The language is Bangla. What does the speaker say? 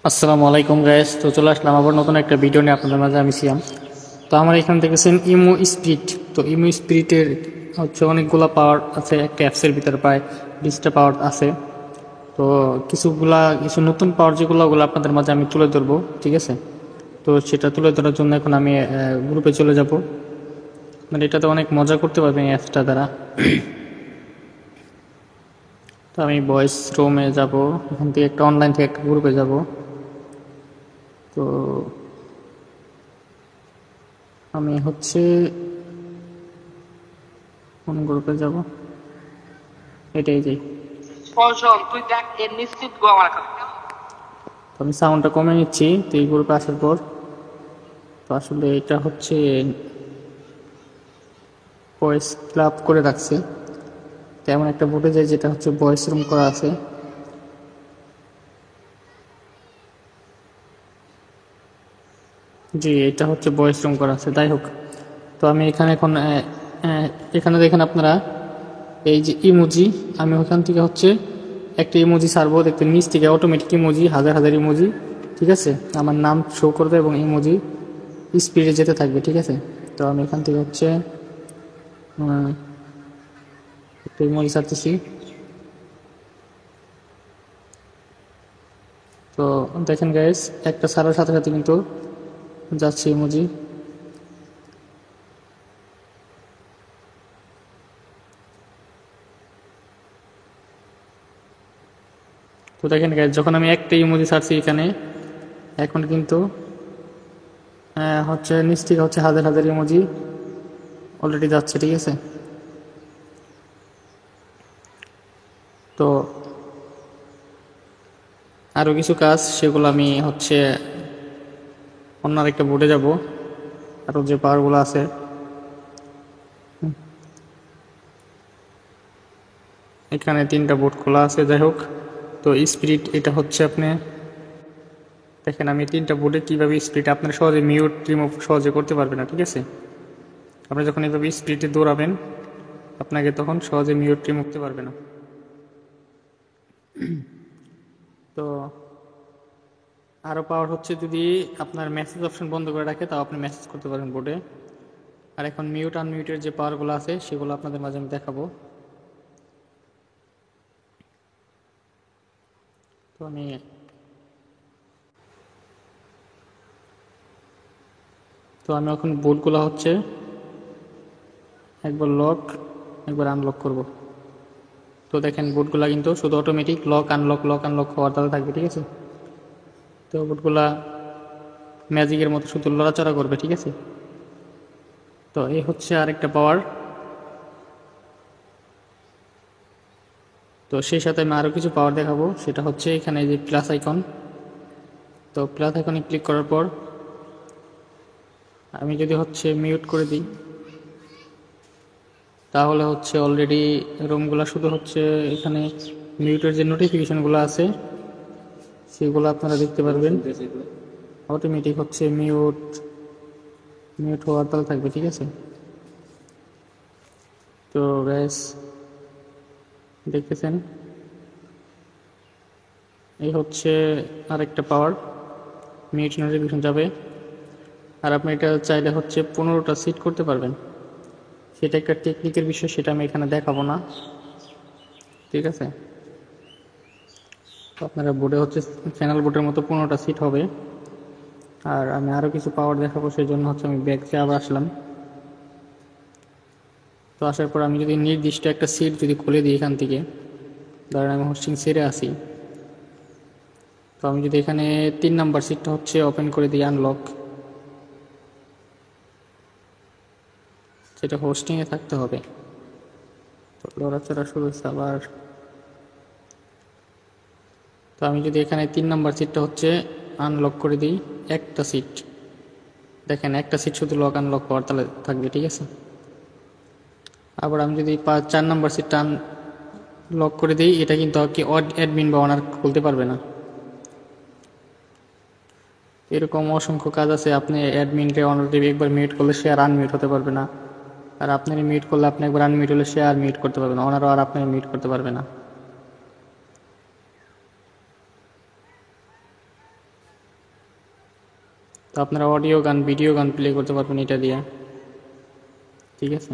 আসসালামু আলাইকুম গাইস। তো চলে আসলাম আবার নতুন একটা ভিডিও নিয়ে আপনাদের মাঝে। আমি সিয়াম। তো আমার এখানে দেখেছেন ইমো স্পিরিট। তো ইমো স্পিরিটের হচ্ছে অনেকগুলা পাওয়ার আছে, একটা অ্যাপসের ভিতরে প্রায় 20টা পাওয়ার আছে। তো কিছু নতুন পাওয়ার যেগুলো ওগুলো আপনাদের মাঝে আমি তুলে ধরবো, ঠিক আছে? তো সেটা তুলে ধরার জন্য এখন আমি গ্রুপে চলে যাব। মানে এটাতে অনেক মজা করতে পারবেন এই অ্যাপসটা দ্বারা। তো আমি ভয়েস রুমে যাব, এখান থেকে একটা অনলাইন থেকে একটা গ্রুপে যাব। তো আমি হচ্ছে কোন গ্রুপে যাব, এটাই যাই। স্পর্শন তুই দেখ এর নিশ্চিত গো আমার কাছে। তো আমি সাউন্ডটা কমে নিচ্ছি। তো এই গ্রুপে আসার পর তো আসলে এটা হচ্ছে ভয়েস ক্লাব করে রাখছে। তো এমন একটা বোর্ডে যায় যেটা হচ্ছে ভয়েস রুম করা আছে। জি, এটা হচ্ছে ভয়েস রুম করা আছে। যাই হোক, তো আমি এখানে এখন এখানে দেখেন আপনারা এই যে ইমোজি, আমি ওখান থেকে হচ্ছে একটা ইমোজি ছাড়বো। দেখতে নিচ থেকে অটোমেটিক ইমোজি, হাজার হাজার ইমোজি, ঠিক আছে, আমার নাম শো করবে এবং ইমোজি স্পিডে যেতে থাকবে, ঠিক আছে? তো আমি এখান থেকে হচ্ছে একটা ইমোজি ছাড়তেছি। তো দেখেন গাইস, একটা ছাড়ার সাথে সাথে কিন্তু যাচ্ছে ইমোজি। তো দেখেন গাইস, যখন আমি একটা ইমোজি ছাড়ছি এখানে, এখন কিন্তু হচ্ছে নিচ থেকে হচ্ছে হাজার হাজার ইমোজি অলরেডি যাচ্ছে, ঠিক আছে? তো আরও কিছু কাজ, সেগুলো আমি হচ্ছে অন্য আরেকটা বোর্ডে যাব। আরও যে পাওয়ারগুলো আছে এখানে 3টা বোর্ড খোলা আছে। যাই হোক, তো স্পিরিট এটা হচ্ছে আপনি দেখেন, আমি 3টা বোর্ডে কীভাবে স্পিরিট আপনার সহজে মিউট রিমুভ সহজে করতে পারবেন না, ঠিক আছে? আপনি যখন এইভাবে স্পিরিটে দৌড়াবেন, আপনাকে তখন সহজে মিউট রিমুভ করতে পারবে না। তো আরও পাওয়ার হচ্ছে, যদি আপনার মেসেজ অপশন বন্ধ করে রাখে তাও আপনি মেসেজ করতে পারেন বোর্ডে। আর এখন মিউট আনমিউটের যে পাওয়ারগুলো আছে সেগুলো আপনাদের মাঝে আমি দেখাবো। তো আমি এখন বোর্ডগুলো হচ্ছে একবার লক একবার আনলক করব। তো দেখেন বোর্ডগুলো কিন্তু শুধু অটোমেটিক লক আনলক হওয়ার তাতে থাকবে, ঠিক আছে? তো বোর্ডগুলা ম্যাজিকের মতো শুধু লড়াচড়া করবে, ঠিক আছে? তো এই হচ্ছে আরেকটা পাওয়ার। তো সেই সাথে আমি আরও কিছু পাওয়ার দেখাবো, সেটা হচ্ছে এখানে যে প্লাস আইকন। তো প্লাস আইকনে ক্লিক করার পর আমি যদি হচ্ছে মিউট করে দিই, তাহলে হচ্ছে অলরেডি রুমগুলো শুধু হচ্ছে এখানে মিউটের যে নোটিফিকেশনগুলো আছে সেগুলো আপনারা দেখতে পারবেন। অটোমেটিক হচ্ছে মিউট মিউট হওয়ার তাল থাকবে, ঠিক আছে? তো ব্যাস, দেখতেছেন এই হচ্ছে আরেকটা পাওয়ার, মিউট নোটিফিকেশন যাবে। আর আপনি এটা চাইলে হচ্ছে 15টা সিট করতে পারবেন। সেটা একটা টেকনিকের বিষয়, সেটা আমি এখানে দেখাবো না, ঠিক আছে? তো আপনারা বোর্ডে হচ্ছে চ্যানেল বোর্ডের মতো 15টা সিট হবে। আর আমি আরও কিছু পাওয়ার দেখাবো, সেই জন্য হচ্ছে আমি ব্যাকে আবার আসলাম। তো আসার পর আমি যদি নির্দিষ্ট একটা সিট যদি খুলে দিই এখান থেকে, ধরেন আমি হোস্টিং সেরে আসি, তো আমি যদি এখানে 3 নাম্বার সিটটা হচ্ছে ওপেন করে দিই আনলক, সেটা হোস্টিংয়ে থাকতে হবে। তো লড়াচড়া শুরু হচ্ছে আবার। তো আমি যদি এখানে 3 নাম্বার সিটটা হচ্ছে আনলক করে দিই, একটা সিট, দেখেন একটা সিট শুধু লক আনলক হওয়ার তাহলে থাকবে, ঠিক আছে? আবার আমি যদি 4 নাম্বার সিটটা লক করে দিই, এটা কিন্তু আর কি অ্যাডমিন বা অনার খুলতে পারবে না। এরকম অসংখ্য কাজ আছে। আপনি অ্যাডমিনকে অনারকে একবার মিউট করলে সে আর আনমিউট হতে পারবে না, আর আপনার মিউট করলে আপনি একবার আনমিউট হলে সে আর মিউট করতে পারবে না, ওনারও আর আপনাকে মিউট করতে পারবে না। আপনারা অডিও গান ভিডিও গান প্লে করতে পারবেন এটা দিয়ে, ঠিক আছে।